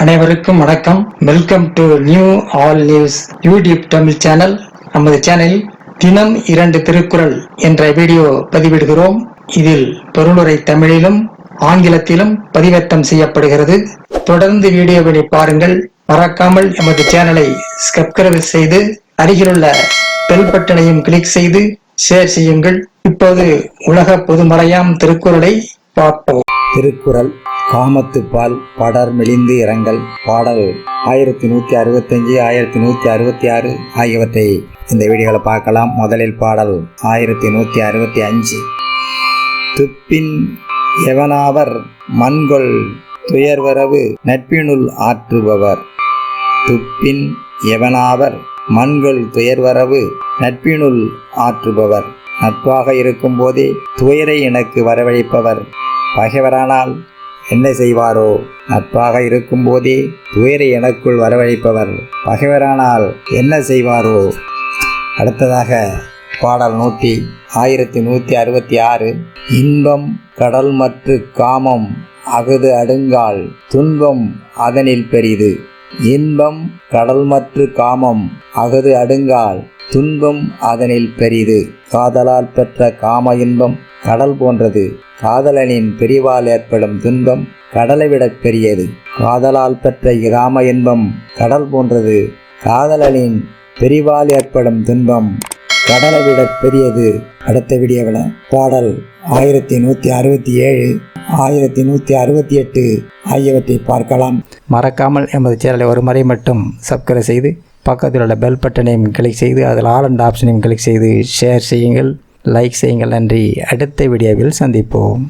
அனைவருக்கும் வணக்கம். Welcome to new all news YouTube Tamil channel. நமது சேனலில் தினம் 2 திருக்குறள் என்ற வீடியோ பதிவிடுகிறோம். இதில் பொருளுரை தமிழிலும் ஆங்கிலத்திலும் பதிவேற்றம் செய்யப்படுகிறது. தொடர்ந்து வீடியோவினை பாருங்கள். மறக்காமல் எமது சேனலை சப்ஸ்கிரைப் செய்து அருகிலுள்ள பெல் பட்டனையும் கிளிக் செய்து ஷேர் செய்யுங்கள். இப்போது உலக பொதுமறையாம் திருக்குறளை பார்ப்போம். திருக்குறள் காமத்துப்பால் படர் மெலிந்து இரங்கல் பாடல் 1165 1166 ஆகியவற்றை இந்த வீடியோவில் பார்க்கலாம். முதலில் பாடல் 1165. துப்பின் எவனாவர் மண்கொள் துயர்வரவு நட்பினுள் ஆற்றுபவர். துப்பின் எவனாவர் மண்கொள் துயர்வரவு நட்பினுள் ஆற்றுபவர். நட்பாக இருக்கும் போதே துயரை எனக்கு வரவழைப்பவர் பகைவரானால் என்ன செய்வாரோ. நட்பாக இருக்கும் போதே துயரை எனக்குள் வரவழைப்பவர் பகைவரானால் என்ன செய்வாரோ. அடுத்ததாக பாடல் 1166. இன்பம் கடல் மற்று காமம் அகுது அடுங்கால் துன்பம் அதனில் பெரிது. இன்பம் கடல் மற்று காமம் அகுது அடுங்கால் துன்பம் அதனில் பெரிது. காதலால் பெற்ற காம இன்பம் கடல் போன்றது. காதலனின் பிரிவால் ஏற்படும் துன்பம் கடலை விட பெரியது. காதலால் பெற்ற காம இன்பம் கடல் போன்றது. காதலனின் பிரிவால் ஏற்படும் துன்பம் கடலை விட பெரியது. அடுத்த வீடியோவில் பாடல் 1167 1168 ஆகியவற்றை பார்க்கலாம். மறக்காமல் எமது சேனலை ஒரு முறை மட்டும் சப்ஸ்கிரைப் செய்து பக்கத்தில் உள்ள பெல் பட்டனையும் கிளிக் செய்து அதில் ஆல் அண்ட் ஆப்ஷனையும் கிளிக் செய்து ஷேர் செய்யுங்கள், லைக் செய்யுங்கள். நன்றி. அடுத்த வீடியோவில் சந்திப்போம்.